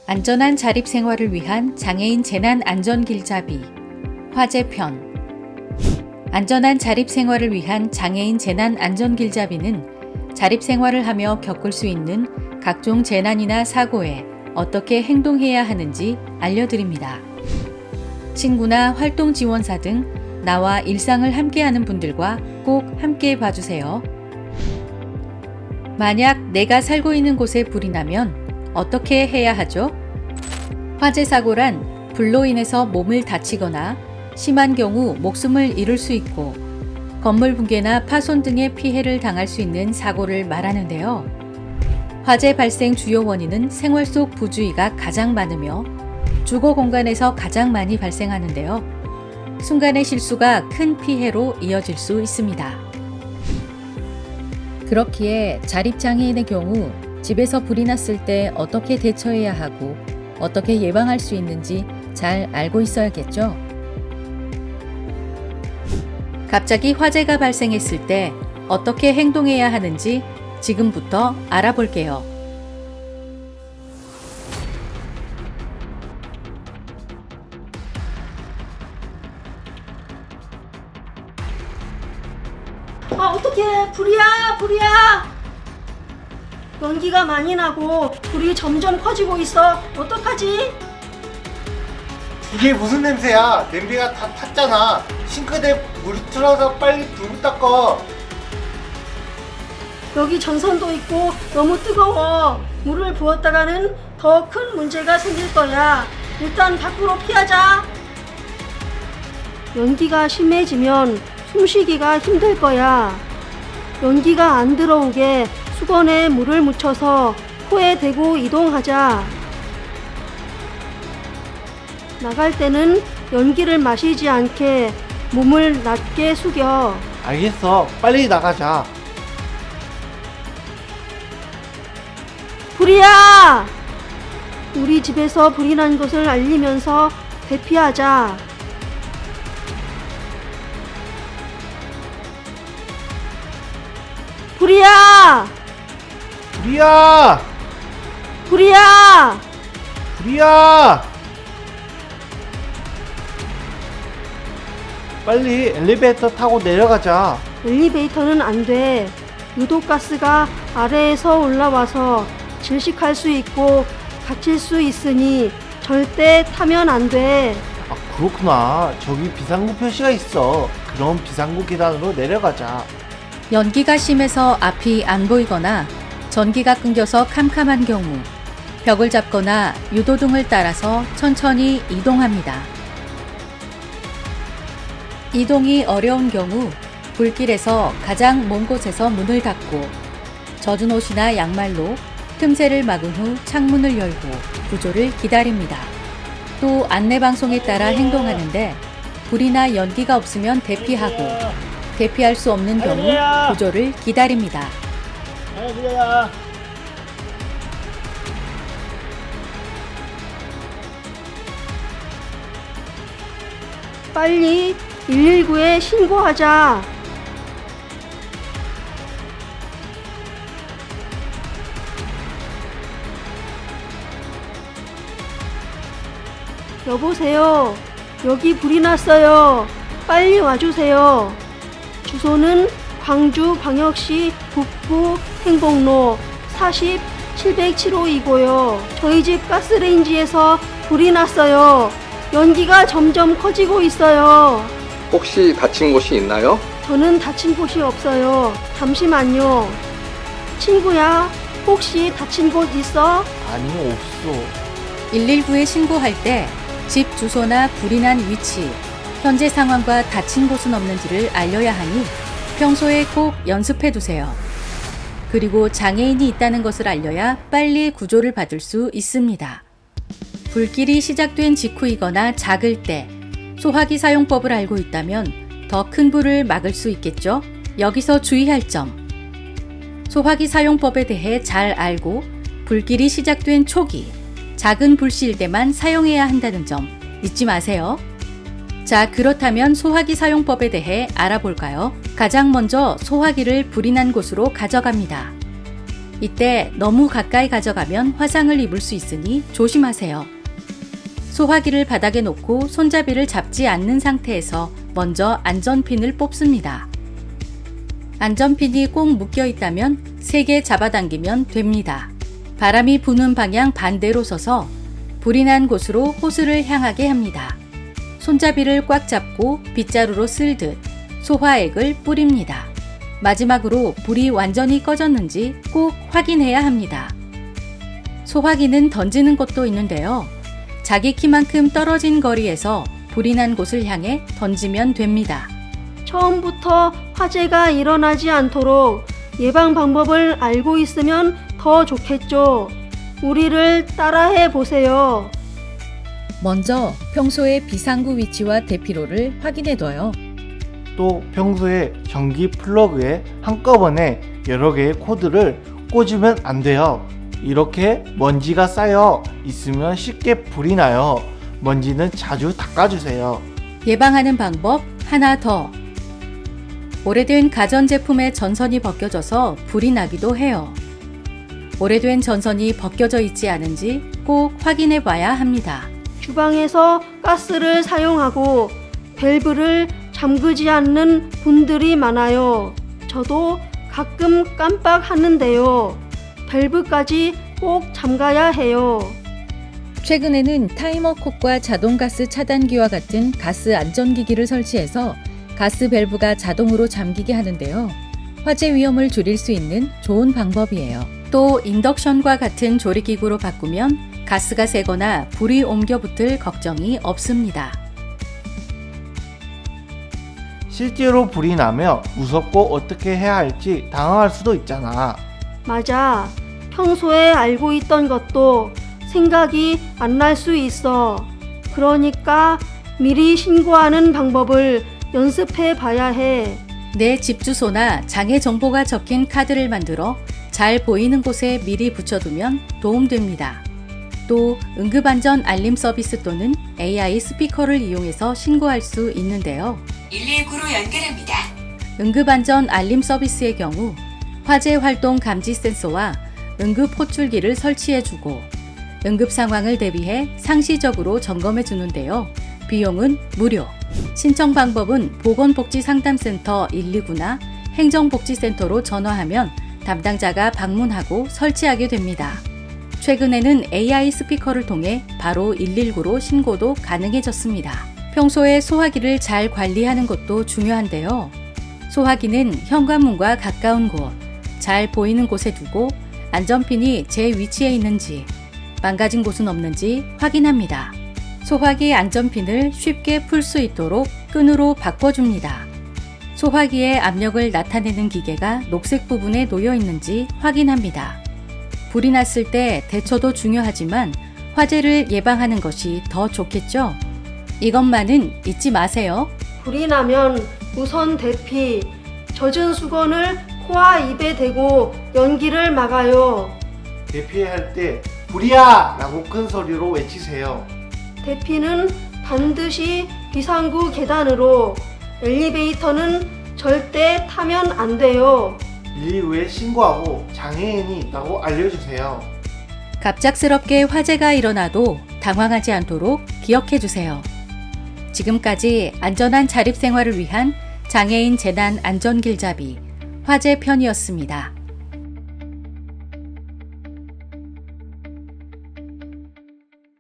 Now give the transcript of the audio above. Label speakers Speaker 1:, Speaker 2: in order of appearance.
Speaker 1: 안전한 자립 생활을 위한 장애인 재난 안전 길잡이 화재편. 안전한 자립 생활을 위한 장애인 재난 안전 길잡이는 자립 생활을 하며 겪을 수 있는 각종 재난이나 사고에 어떻게 행동해야 하는지 알려드립니다. 친구나 활동 지원사 등 나와 일상을 함께하는 분들과 꼭 함께 봐주세요. 만약 내가 살고 있는 곳에 불이 나면 어떻게 해야 하죠? 화재 사고란 불로 인해서 몸을 다치거나 심한 경우 목숨을 잃을 수 있고 건물 붕괴나 파손 등의 피해를 당할 수 있는 사고를 말하는데요. 화재 발생 주요 원인은 생활 속 부주의가 가장 많으며 주거 공간에서 가장 많이 발생하는데요. 순간의 실수가 큰 피해로 이어질 수 있습니다. 그렇기에 자립장애인의 경우 집에서 불이 났을 때 어떻게 대처해야 하고 어떻게 예방할 수 있는지 잘 알고 있어야겠죠. 갑자기 화재가 발생했을 때 어떻게 행동해야 하는지 지금부터 알아볼게요.
Speaker 2: 어떡해, 불이야. 연기가 많이 나고 불이 점점 커지고 있어. 어떡하지?
Speaker 3: 이게 무슨 냄새야? 냄비가 다 탔잖아. 싱크대에 물이 틀어서 빨리 불 닦아.
Speaker 2: 여기 전선도 있고 너무 뜨거워. 물을 부었다가는 더 큰 문제가 생길 거야. 일단 밖으로 피하자. 연기가 심해지면 숨쉬기가 힘들 거야. 연기가 안 들어오게 수건에 물을 묻혀서 코에 대고 이동하자. 나갈 때는 연기를 마시지 않게 몸을 낮게 숙여.
Speaker 3: 알겠어. 빨리 나가자.
Speaker 2: 불이야! 우리 집에서 불이 난 것을 알리면서 대피하자. 불이야!
Speaker 3: 불이야!
Speaker 2: 불이야!
Speaker 3: 불이야! 빨리 엘리베이터 타고 내려가자.
Speaker 2: 엘리베이터는 안 돼. 유독가스가 아래에서 올라와서 질식할 수 있고 다칠 수 있으니 절대 타면 안 돼.
Speaker 3: 아, 그렇구나. 저기 비상구 표시가 있어. 그럼 비상구 계단으로 내려가자.
Speaker 1: 연기가 심해서 앞이 안 보이거나 전기가 끊겨서 캄캄한 경우 벽을 잡거나 유도등을 따라서 천천히 이동합니다. 이동이 어려운 경우 불길에서 가장 먼 곳에서 문을 닫고 젖은 옷이나 양말로 틈새를 막은 후 창문을 열고 구조를 기다립니다. 또 안내방송에 따라 행동하는데 불이나 연기가 없으면 대피하고 대피할 수 없는 경우 구조를 기다립니다.
Speaker 2: 빨리 119에 신고하자. 여보세요. 여기 불이 났어요. 빨리 와주세요. 주소는 광주광역시 북부 행복로 40-707호이고요. 저희 집 가스레인지에서 불이 났어요. 연기가 점점 커지고 있어요.
Speaker 4: 혹시 다친 곳이 있나요?
Speaker 2: 저는 다친 곳이 없어요. 잠시만요. 친구야, 혹시 다친 곳 있어?
Speaker 3: 아니, 없어.
Speaker 1: 119에 신고할 때 집 주소나 불이 난 위치, 현재 상황과 다친 곳은 없는지를 알려야 하니 평소에 꼭 연습해 두세요. 그리고 장애인이 있다는 것을 알려야 빨리 구조를 받을 수 있습니다. 불길이 시작된 직후이거나 작을 때 소화기 사용법을 알고 있다면 더 큰 불을 막을 수 있겠죠? 여기서 주의할 점. 소화기 사용법에 대해 잘 알고 불길이 시작된 초기, 작은 불씨일 때만 사용해야 한다는 점 잊지 마세요. 자, 그렇다면 소화기 사용법에 대해 알아볼까요? 가장 먼저 소화기를 불이 난 곳으로 가져갑니다. 이때 너무 가까이 가져가면 화상을 입을 수 있으니 조심하세요. 소화기를 바닥에 놓고 손잡이를 잡지 않는 상태에서 먼저 안전핀을 뽑습니다. 안전핀이 꼭 묶여 있다면 3개 잡아당기면 됩니다. 바람이 부는 방향 반대로 서서 불이 난 곳으로 호스를 향하게 합니다. 손잡이를 꽉 잡고 빗자루로 쓸듯 소화액을 뿌립니다. 마지막으로 불이 완전히 꺼졌는지 꼭 확인해야 합니다. 소화기는 던지는 것도 있는데요. 자기 키만큼 떨어진 거리에서 불이 난 곳을 향해 던지면 됩니다.
Speaker 2: 처음부터 화재가 일어나지 않도록 예방 방법을 알고 있으면 더 좋겠죠. 우리를 따라해 보세요.
Speaker 1: 먼저 평소의 비상구 위치와 대피로를 확인해둬요.
Speaker 3: 또 평소에 전기 플러그에 한꺼번에 여러 개의 코드를 꽂으면 안 돼요. 이렇게 먼지가 쌓여 있으면 쉽게 불이 나요. 먼지는 자주 닦아주세요.
Speaker 1: 예방하는 방법 하나 더. 오래된 가전제품의 전선이 벗겨져서 불이 나기도 해요. 오래된 전선이 벗겨져 있지 않은지 꼭 확인해 봐야 합니다.
Speaker 2: 주방에서 가스를 사용하고 밸브를 잠그지 않는 분들이 많아요. 저도 가끔 깜빡하는데요. 밸브까지 꼭 잠가야 해요.
Speaker 1: 최근에는 타이머 콕과 자동가스 차단기와 같은 가스 안전기기를 설치해서 가스 밸브가 자동으로 잠기게 하는데요. 화재 위험을 줄일 수 있는 좋은 방법이에요. 또 인덕션과 같은 조리기구로 바꾸면 가스가 새거나 불이 옮겨 붙을 걱정이 없습니다.
Speaker 3: 실제로 불이 나면 무섭고 어떻게 해야 할지 당황할 수도 있잖아.
Speaker 2: 맞아. 평소에 알고 있던 것도 생각이 안 날 수 있어. 그러니까 미리 신고하는 방법을 연습해 봐야 해.
Speaker 1: 내 집 주소나 장애 정보가 적힌 카드를 만들어 잘 보이는 곳에 미리 붙여두면 도움됩니다. 또 응급안전 알림 서비스 또는 AI 스피커를 이용해서 신고할 수 있는데요.
Speaker 5: 119로 연결합니다.
Speaker 1: 응급안전 알림 서비스의 경우 화재 활동 감지 센서와 응급 호출기를 설치해주고 응급 상황을 대비해 상시적으로 점검해 주는데요. 비용은 무료. 신청 방법은 보건복지상담센터 129나 행정복지센터로 전화하면 담당자가 방문하고 설치하게 됩니다. 최근에는 AI 스피커를 통해 바로 119로 신고도 가능해졌습니다. 평소에 소화기를 잘 관리하는 것도 중요한데요. 소화기는 현관문과 가까운 곳, 잘 보이는 곳에 두고 안전핀이 제 위치에 있는지, 망가진 곳은 없는지 확인합니다. 소화기 안전핀을 쉽게 풀 수 있도록 끈으로 바꿔줍니다. 소화기의 압력을 나타내는 기계가 녹색 부분에 놓여 있는지 확인합니다. 불이 났을 때 대처도 중요하지만 화재를 예방하는 것이 더 좋겠죠? 이것만은 잊지 마세요.
Speaker 2: 불이 나면 우선 대피, 젖은 수건을 코와 입에 대고 연기를 막아요.
Speaker 3: 대피할 때 불이야! 라고 큰 소리로 외치세요.
Speaker 2: 대피는 반드시 비상구 계단으로, 엘리베이터는 절대 타면 안 돼요.
Speaker 3: 119에 신고하고 장애인이 있다고 알려주세요.
Speaker 1: 갑작스럽게 화재가 일어나도 당황하지 않도록 기억해 주세요. 지금까지 안전한 자립생활을 위한 장애인 재난 안전길잡이 화재 편이었습니다.